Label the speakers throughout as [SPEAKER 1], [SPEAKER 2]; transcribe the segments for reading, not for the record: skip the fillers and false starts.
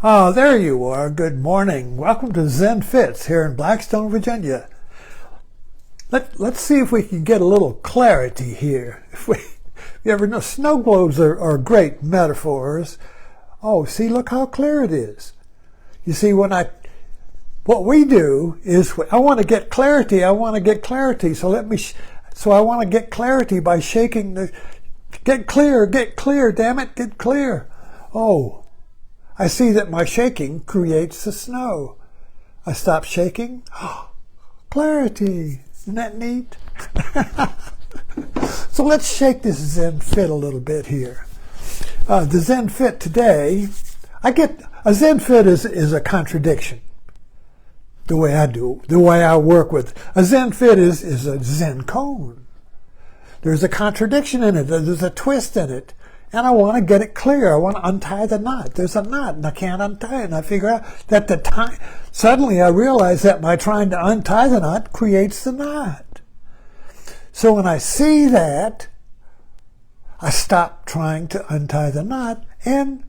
[SPEAKER 1] Oh, there you are. Good morning. Welcome to Zen Fits here in Blackstone, Virginia. Let's see if we can get a little clarity here. You ever know, snow globes are great metaphors. Oh, see, look how clear it is. You see, what we do is, I want to get clarity. I want to get clarity. So I want to get clarity by shaking get clear, damn it, get clear. Oh, I see that my shaking creates the snow. I stop shaking. Oh, clarity. Isn't that neat? So let's shake this Zen Fit a little bit here. The Zen Fit today, a Zen Fit is a contradiction. The way I work with. A Zen Fit is a Zen Cone. There's a contradiction in it. There's a twist in it. And I want to get it clear. I want to untie the knot. There's a knot and I can't untie it. And I figure out that suddenly I realize that my trying to untie the knot creates the knot. So when I see that, I stop trying to untie the knot and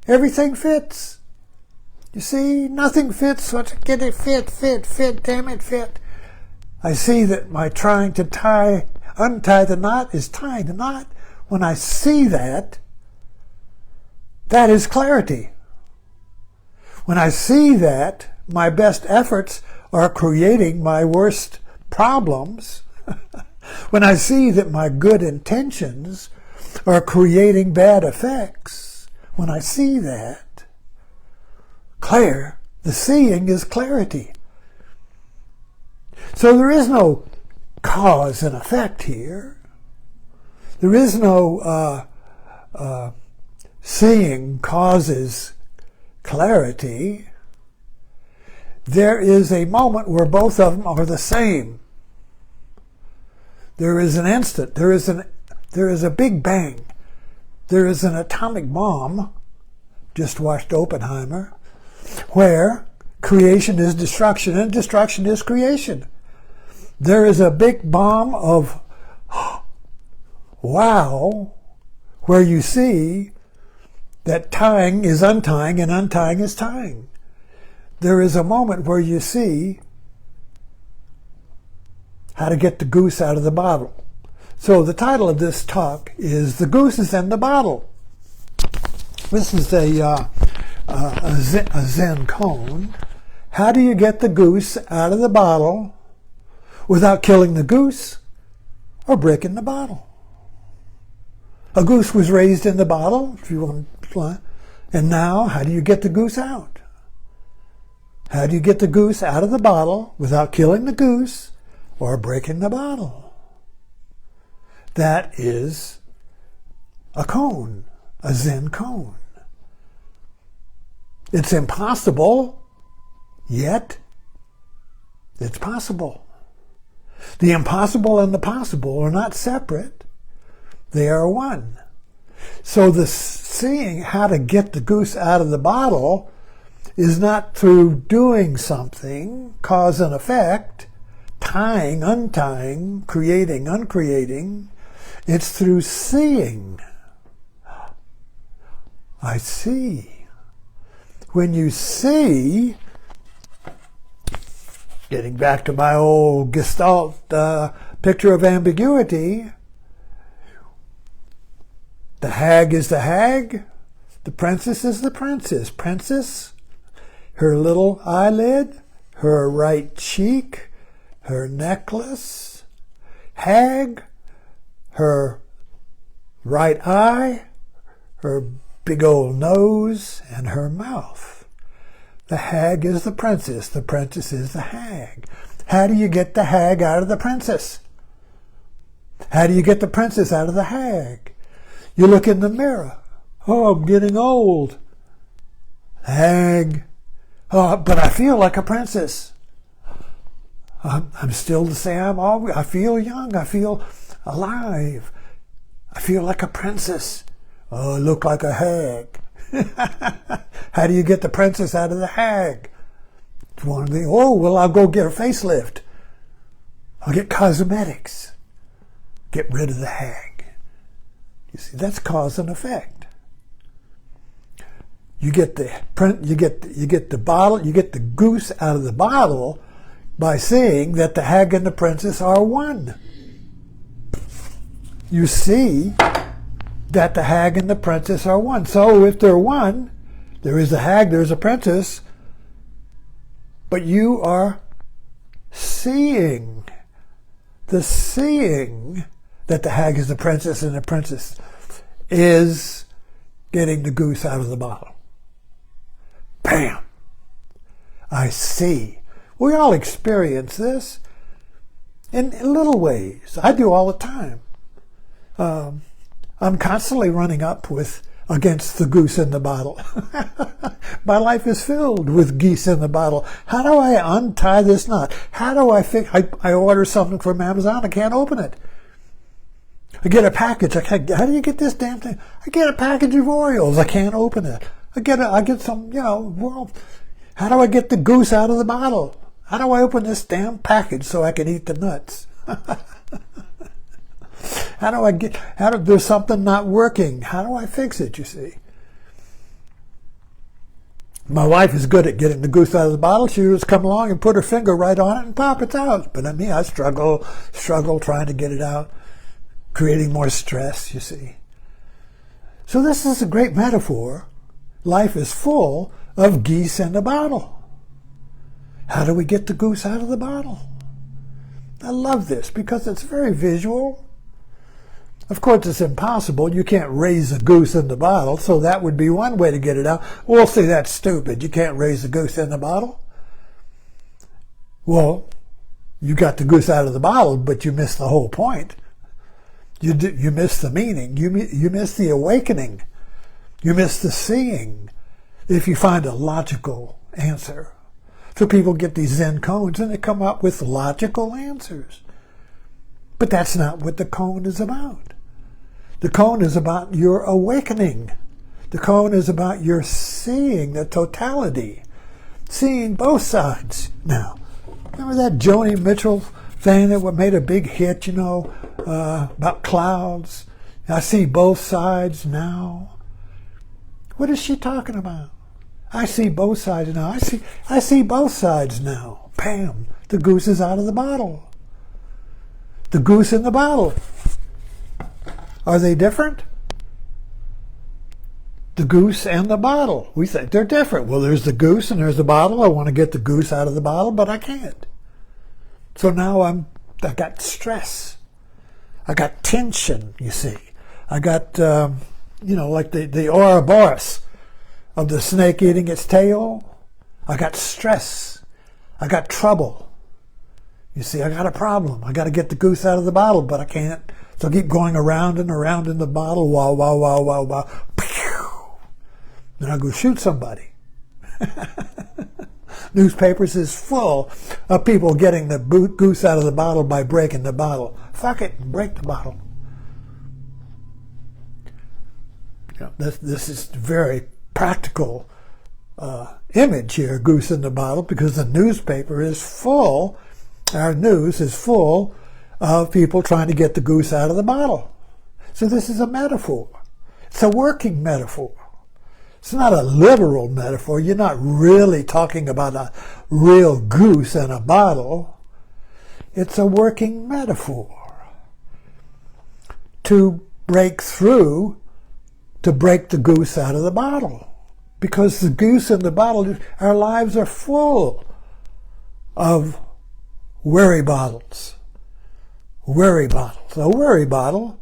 [SPEAKER 1] everything fits. You see, nothing fits. So I get it fit, damn it, fit. I see that my trying to untie the knot is tying the knot. When I see that is clarity. When I see that my best efforts are creating my worst problems, when I see that my good intentions are creating bad effects, when I see that, the seeing is clarity. So there is no cause and effect here. There is no seeing causes clarity. There is a moment where both of them are the same. There is an instant. There is a big bang. There is an atomic bomb, just watched Oppenheimer, where creation is destruction and destruction is creation. There is a big bomb of wow, where you see that tying is untying and untying is tying. There is a moment where you see how to get the goose out of the bottle. So the title of this talk is The Goose is in the Bottle. This is a Zen Cone. How do you get the goose out of the bottle without killing the goose or breaking the bottle? A goose was raised in the bottle, if you want to fly. And now, how do you get the goose out? How do you get the goose out of the bottle without killing the goose or breaking the bottle? That is a cone, a Zen cone. It's impossible, yet it's possible. The impossible and the possible are not separate. They are one. So the seeing how to get the goose out of the bottle is not through doing something, cause and effect, tying, untying, creating, uncreating. It's through seeing. I see. When you see, getting back to my old Gestalt picture of ambiguity, the hag is the hag, the princess is the princess. Princess, her little eyelid, her right cheek, her necklace. Hag, her right eye, her big old nose, and her mouth. The hag is the princess is the hag. How do you get the hag out of the princess? How do you get the princess out of the hag? You look in the mirror. Oh, I'm getting old. Hag. Oh, but I feel like a princess. I'm still the same. I feel young. I feel alive. I feel like a princess. Oh, I look like a hag. How do you get the princess out of the hag? I'll go get a facelift. I'll get cosmetics. Get rid of the hag. You see, that's cause and effect. You get the bottle, you get the goose out of the bottle by seeing that the hag and the princess are one. You see that the hag and the princess are one. So if they're one, there is a hag, there's a princess, but you are seeing that the hag is the princess and the princess is getting the goose out of the bottle. Bam! I see. We all experience this in little ways. I do all the time. I'm constantly running up against the goose in the bottle. My life is filled with geese in the bottle. How do I untie this knot? How do I fix? I order something from Amazon. I can't open it. I get a package. How do you get this damn thing? I get a package of Oreos. I can't open it. I get some, well, how do I get the goose out of the bottle? How do I open this damn package so I can eat the nuts? There's something not working. How do I fix it, you see? My wife is good at getting the goose out of the bottle. She would just come along and put her finger right on it and pop it out. But I struggle trying to get it out, creating more stress, you see. So this is a great metaphor. Life is full of geese in the bottle. How do we get the goose out of the bottle? I love this because it's very visual. Of course, it's impossible. You can't raise a goose in the bottle, so that would be one way to get it out. We'll say that's stupid. You can't raise a goose in the bottle. Well, you got the goose out of the bottle, but you missed the whole point. You missed the meaning. You missed the awakening. You missed the seeing if you find a logical answer. So people get these Zen cones and they come up with logical answers. But that's not what the cone is about. The cone is about your awakening. The cone is about your seeing the totality, seeing both sides. Now, remember that Joanie Mitchell thing that made a big hit, about clouds? I see both sides now. What is she talking about? I see both sides now. I see both sides now. Bam! The goose is out of the bottle. The goose in the bottle. Are they different? The goose and the bottle. We think they're different. Well, there's the goose and there's the bottle. I want to get the goose out of the bottle, but I can't. So now I got stress. I got tension, you see. I got, like the Ouroboros of the snake eating its tail. I got stress. I got trouble. You see, I got a problem. I got to get the goose out of the bottle, but I can't. So I keep going around and around in the bottle. Wow, wow, wow, wow, wow. Pew! Then I go shoot somebody. Newspapers is full of people getting the goose out of the bottle by breaking the bottle. Fuck it, break the bottle. This is very practical image here, goose in the bottle, because the newspaper is full. Our news is full of people trying to get the goose out of the bottle. So this is a metaphor. It's a working metaphor. It's not a literal metaphor. You're not really talking about a real goose in a bottle. It's a working metaphor. To break through, to break the goose out of the bottle. Because the goose in the bottle, our lives are full of worry bottles. Worry bottles. A worry bottle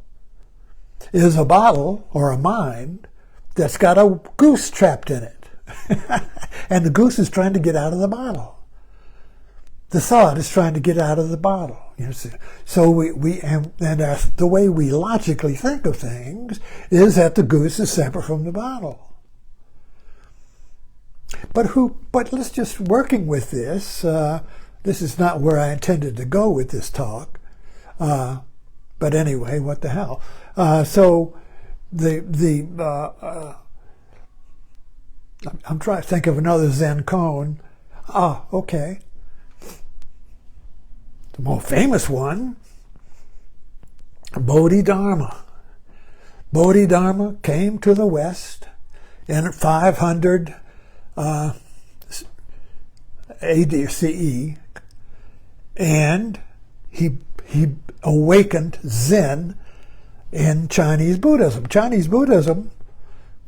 [SPEAKER 1] is a bottle or a mind that's got a goose trapped in it. And the goose is trying to get out of the bottle. The thought is trying to get out of the bottle. So the way we logically think of things is that the goose is separate from the bottle. But let's just working with this. This is not where I intended to go with this talk. But anyway, what the hell? So I'm trying to think of another Zen cone. Okay. The more famous one, Bodhidharma. Bodhidharma came to the West in 500 AD or CE, and he awakened Zen in Chinese Buddhism. Chinese Buddhism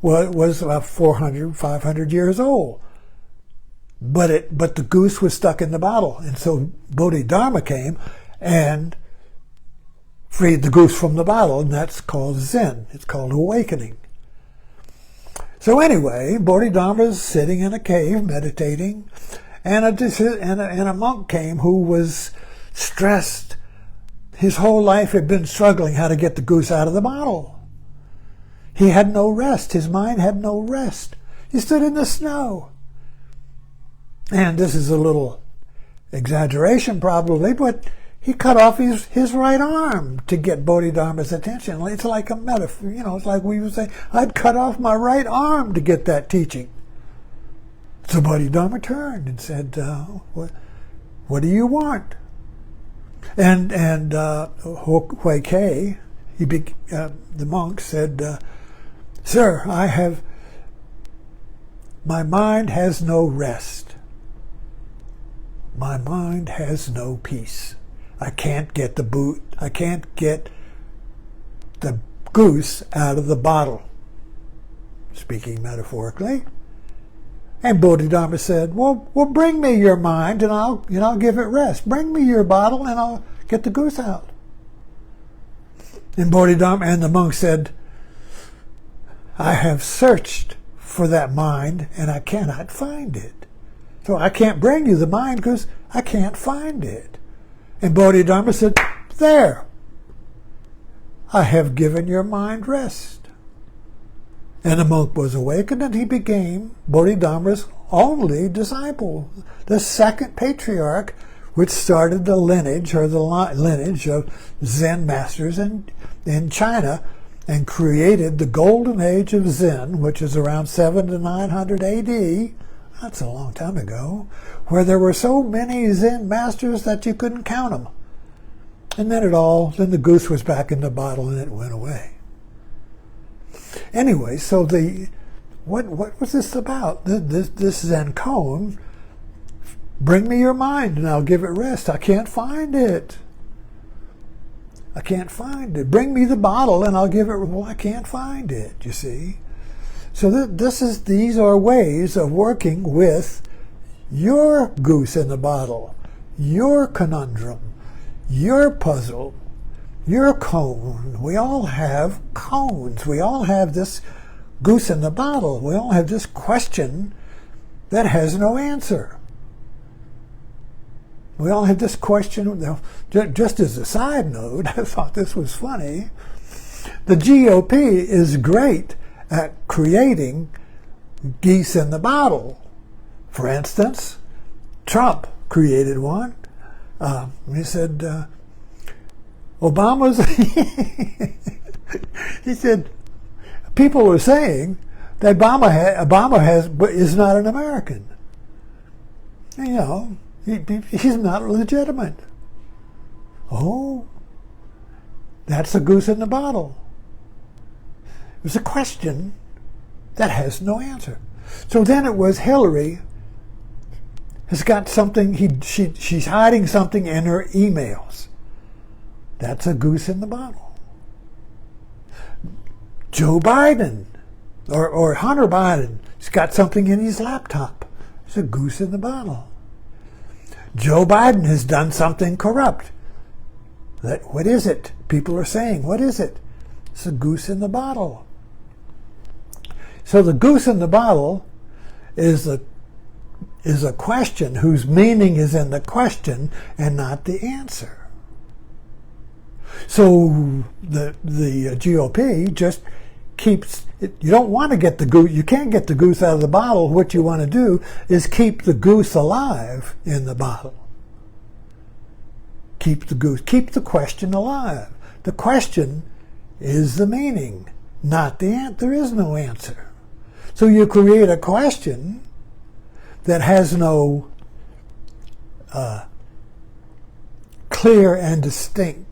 [SPEAKER 1] was about 400, 500 years old. But the goose was stuck in the bottle. And so Bodhidharma came and freed the goose from the bottle, and that's called Zen. It's called awakening. So anyway, Bodhidharma's sitting in a cave meditating, and a monk came who was stressed. His whole life had been struggling how to get the goose out of the bottle. He had no rest. His mind had no rest. He stood in the snow. And this is a little exaggeration probably, but he cut off his right arm to get Bodhidharma's attention. It's like a metaphor, it's like we would say, I'd cut off my right arm to get that teaching. So Bodhidharma turned and said, what do you want? And Hui Kei, the monk, said, Sir, my mind has no rest. My mind has no peace. I can't get the goose out of the bottle, speaking metaphorically. And Bodhidharma said, well, bring me your mind and I'll give it rest. Bring me your bottle and I'll get the goose out. And Bodhidharma and the monk said, I have searched for that mind and I cannot find it. So I can't bring you the mind because I can't find it. And Bodhidharma said, there, I have given your mind rest. And the monk was awakened and he became Bodhidharma's only disciple, the second patriarch, which started the lineage of Zen masters in China and created the golden age of Zen, which is around 700 to 900 AD. That's a long time ago, where there were so many Zen masters that you couldn't count them. And then the goose was back in the bottle and it went away. Anyway, so what was this about? This Zen Cone, bring me your mind and I'll give it rest. I can't find it. I can't find it. Bring me the bottle and I'll give it, well, I can't find it, you see. So these are ways of working with your goose in the bottle, your conundrum, your puzzle, your cone. We all have cones. We all have this goose in the bottle. We all have this question that has no answer. We all have this question. Just as a side note, I thought this was funny. The GOP is great at creating geese in the bottle. For instance, Trump created one. He said, Obama's, he said, people are saying that Obama is not an American. He's not legitimate. Oh, that's a goose in the bottle. It was a question that has no answer. So then it was Hillary has got something, she's hiding something in her emails. That's a goose in the bottle. Joe Biden, or Hunter Biden, he's got something in his laptop. It's a goose in the bottle. Joe Biden has done something corrupt. What is it? People are saying, what is it? It's a goose in the bottle. So the goose in the bottle is a question whose meaning is in the question and not the answer. So the GOP just keeps it. You don't want to get the goose. You can't get the goose out of the bottle. What you want to do is keep the goose alive in the bottle. Keep the goose. Keep the question alive. The question is the meaning, not the answer. There is no answer. So you create a question that has no clear and distinct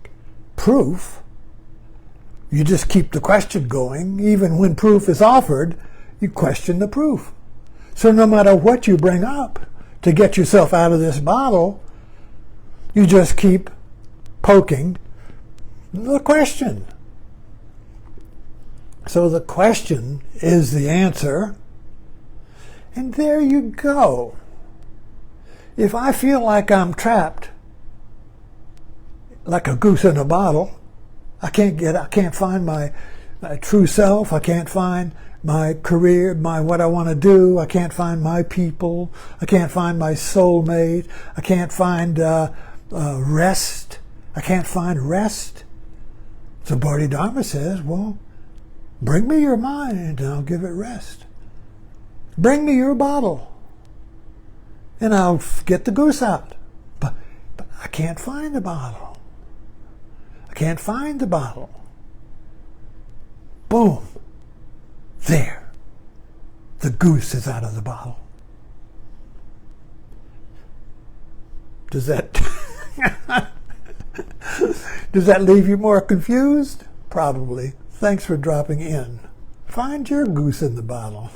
[SPEAKER 1] proof. You just keep the question going. Even when proof is offered, You question the proof. So no matter what you bring up to get yourself out of this bottle, you just keep poking the question. So the question is the answer, and there you go. If I feel like I'm trapped, like a goose in a bottle, I can't find my true self, I can't find my career, what I want to do, I can't find my people, I can't find my soulmate, I can't find rest, I can't find rest. So Bodhidharma says, well, bring me your mind and I'll give it rest. Bring me your bottle and I'll get the goose out. But I can't find the bottle. I can't find the bottle. Boom. There. The goose is out of the bottle. Does that does that leave you more confused? Probably. Thanks for dropping in. Find your goose in the bottle.